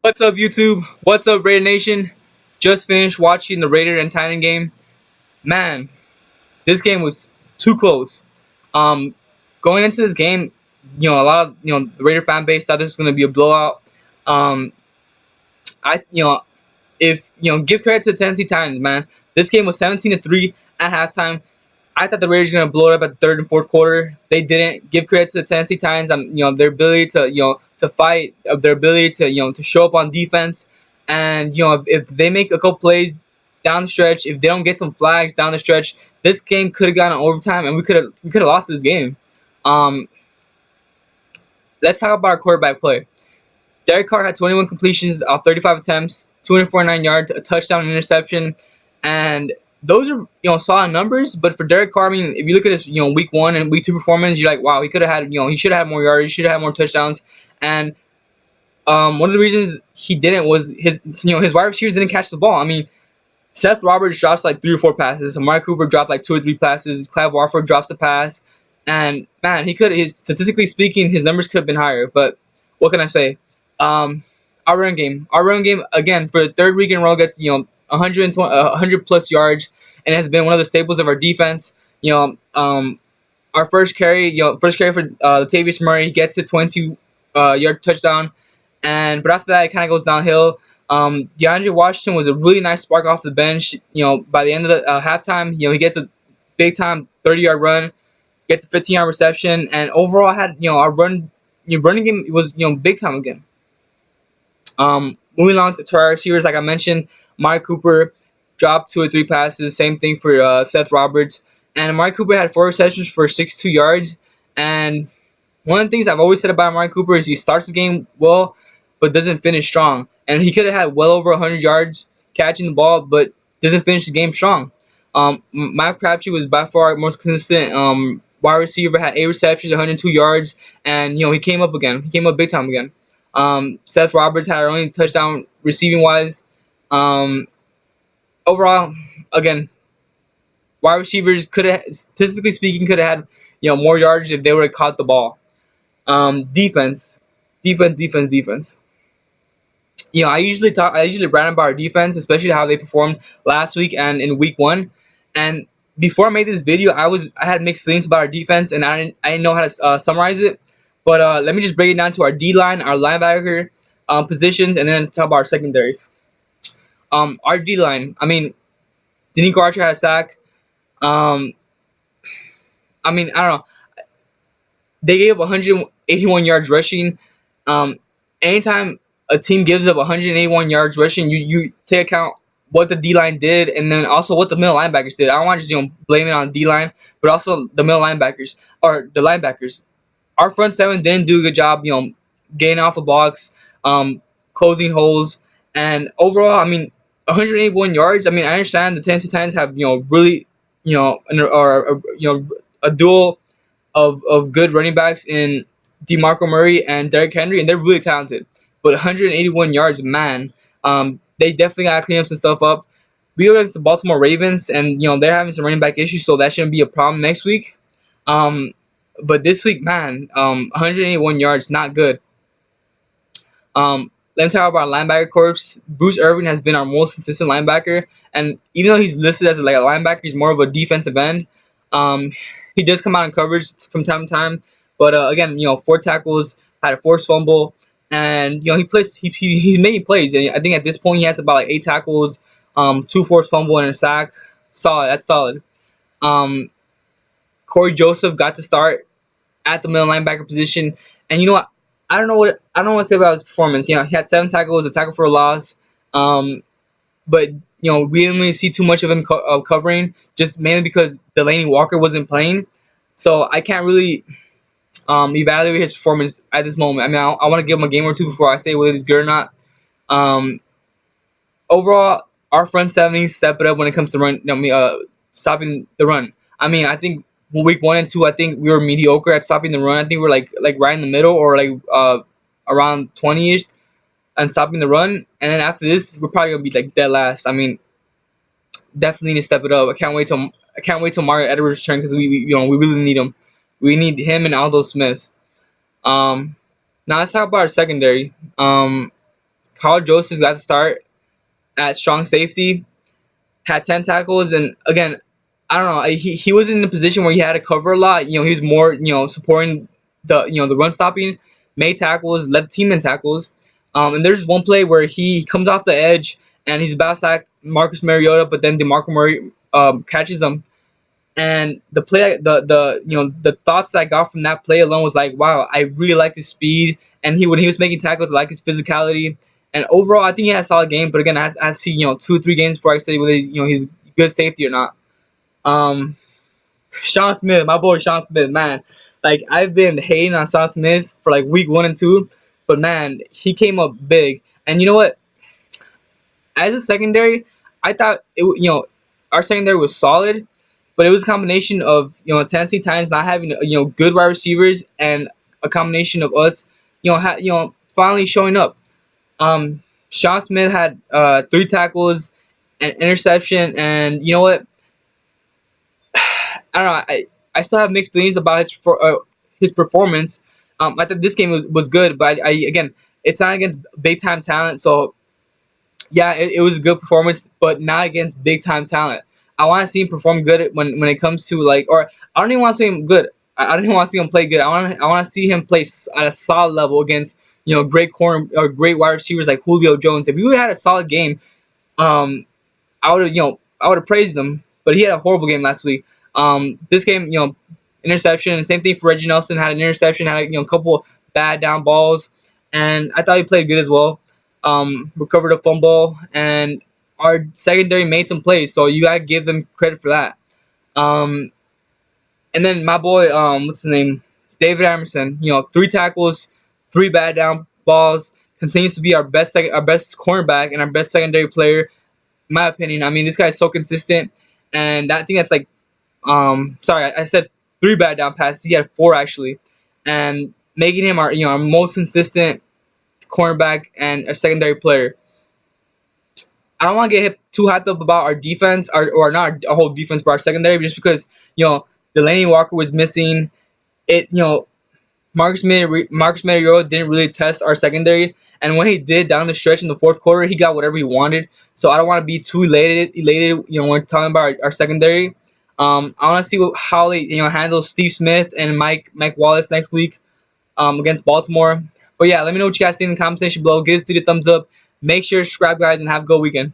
What's up, YouTube? What's up, Raider Nation? Just finished watching the Raider and Titan game. Man, this game was too close. Um, Going into this game, a lot of the Raider fan base thought this was going to be a blowout. Um, I if give credit to the Tennessee Titans, man. This game was 17-3 at halftime. I thought the Raiders were gonna blow it up at the third and fourth quarter. They didn't. Give credit to the Tennessee Titans on their ability to to fight, their ability to to show up on defense, and if they make a couple plays down the stretch, if they don't get some flags down the stretch, this game could have gone on overtime, and we could have lost this game. Um, let's talk about our quarterback play. Derek Carr had 21 completions off 35 attempts, 249 yards, a touchdown, and interception, and those are solid numbers. But for Derek Carr, I mean, if you look at his week 1 and week 2 performance, you're like, wow, he could have had he should have had more yards, he should have had more touchdowns, and one of the reasons he didn't was his wide receivers didn't catch the ball. I mean, Seth Roberts drops like 3 or 4 passes, Amari Cooper dropped like 2 or 3 passes, Clive Warford drops a pass, and man, statistically speaking, his numbers could have been higher. But what can I say? Um, our run game again for the third week in a row gets 120, 100 plus yards, and has been one of the staples of our defense. Our first carry for Latavius Murray, he gets a 22 yard touchdown, and but after that it kind of goes downhill. DeAndre Washington was a really nice spark off the bench. By the end of the halftime, he gets a big time 30-yard run, gets a 15-yard reception, and overall had our running game was big time again. Moving on to our receivers, like I mentioned, Amari Cooper dropped 2 or 3 passes. Same thing for Seth Roberts. And Amari Cooper had 4 receptions for 62 yards. And one of the things I've always said about Amari Cooper is he starts the game well, but doesn't finish strong. And he could have had well over 100 yards catching the ball, but doesn't finish the game strong. Mike Crabtree was by far our most consistent wide receiver, had 8 receptions, 102 yards, and he came up again. He came up big time again. Seth Roberts had our only touchdown receiving wise. Um, Overall, again, wide receivers could have, statistically speaking, could have had more yards if they would have caught the ball. Defense, defense. I usually brag about our defense, especially how they performed last week and in week 1. And before I made this video, I had mixed feelings about our defense, and I didn't know how to summarize it. But let me just break it down to our D line, our linebacker positions, and then talk about our secondary. Our D line. I mean, Danico Archer had a sack. Um, I mean, I don't know. They gave up 181 yards rushing. Um, Anytime a team gives up 181 yards rushing, you take account what the D line did, and then also what the middle linebackers did. I don't want to just blame it on D line, but also the middle linebackers or the linebackers. Our front seven didn't do a good job, getting off the blocks, closing holes, and overall, I mean, 181 yards. I mean, I understand the Tennessee Titans have really, a duel of good running backs in DeMarco Murray and Derrick Henry, and they're really talented. But 181 yards, man, they definitely gotta clean up some stuff up. We go against the Baltimore Ravens, and they're having some running back issues, so that shouldn't be a problem next week. Um, but this week, man, 181 yards, not good. Let me talk about our linebacker corps. Bruce Irvin has been our most consistent linebacker, and even though he's listed as like a linebacker, he's more of a defensive end. Um, he does come out in coverage from time to time, but again, 4 tackles, had a forced fumble, and he's making plays. And I think at this point he has about like 8 tackles, 2 forced fumble and a sack. Solid, that's solid. Um, Corey Joseph got to start at the middle linebacker position, and you know what? I don't know what to say about his performance. He had 7 tackles, a tackle for a loss. But we didn't really see too much of him covering, just mainly because Delaney Walker wasn't playing. So I can't really evaluate his performance at this moment. I mean, I want to give him a game or two before I say whether he's good or not. Um, Overall, our front seven needs to step it up when it comes to stopping the run. I mean, I think week 1 and 2, I think we were mediocre at stopping the run. I think we're like right in the middle, or like around 20ish and stopping the run. And then after this, we're probably gonna be like dead last. I mean, definitely need to step it up. I can't wait till Mario Edwards' return, because we really need him. We need him and Aldo Smith. Now let's talk about our secondary. Carl Joseph got to start at strong safety, had 10 tackles, and again, I don't know, he wasn't in a position where he had to cover a lot. He was more supporting the run stopping, made tackles, led the team in tackles. And there's one play where he comes off the edge and he's about to sack Marcus Mariota, but then DeMarco Murray catches him. And the play, the thoughts that I got from that play alone was like, wow, I really like his speed, and when he was making tackles, I like his physicality. And overall, I think he had a solid game. But again, I see 2 or 3 games before I say whether he's good safety or not. Um, Sean Smith, my boy Sean Smith, man, like I've been hating on Sean Smith for like week 1 and 2, but man, he came up big. And you know what? As a secondary, I thought our secondary was solid, but it was a combination of Tennessee Titans not having good wide receivers and a combination of us finally showing up. Sean Smith had 3 tackles, an interception, and you know what? I don't know. I still have mixed feelings about his performance. I thought this game was good, but again, it's not against big time talent, so yeah, it was a good performance, but not against big time talent. I want to see him perform good when it comes to or I don't even want to see him good. I don't even want to see him play good. I want to see him play at a solid level against great corner or great wide receivers like Julio Jones. If he would have had a solid game, um, I would have praised him. But he had a horrible game last week. This game, interception. Same thing for Reggie Nelson. Had an interception. Had a couple bad down balls, and I thought he played good as well. Recovered a fumble, and our secondary made some plays. So you gotta give them credit for that. Um, and then my boy, what's his name, David Emerson. 3 tackles, 3 bad down balls. Continues to be our best cornerback and our best secondary player, in my opinion. I mean, this guy's so consistent, and I think that's like, sorry, I said 3 bad down passes. He had 4 actually, and making him our most consistent cornerback and a secondary player. I don't want to get too hyped up about our defense, or not our whole defense, but our secondary, just because Delaney Walker was missing. It Marcus Mariota didn't really test our secondary, and when he did down the stretch in the fourth quarter, he got whatever he wanted. So I don't want to be too elated. When we're talking about our secondary. I want to see how they handle Steve Smith and Mike Wallace next week against Baltimore. But yeah, let me know what you guys think in the comment section below. Give this video a thumbs up. Make sure to subscribe, guys, and have a good weekend.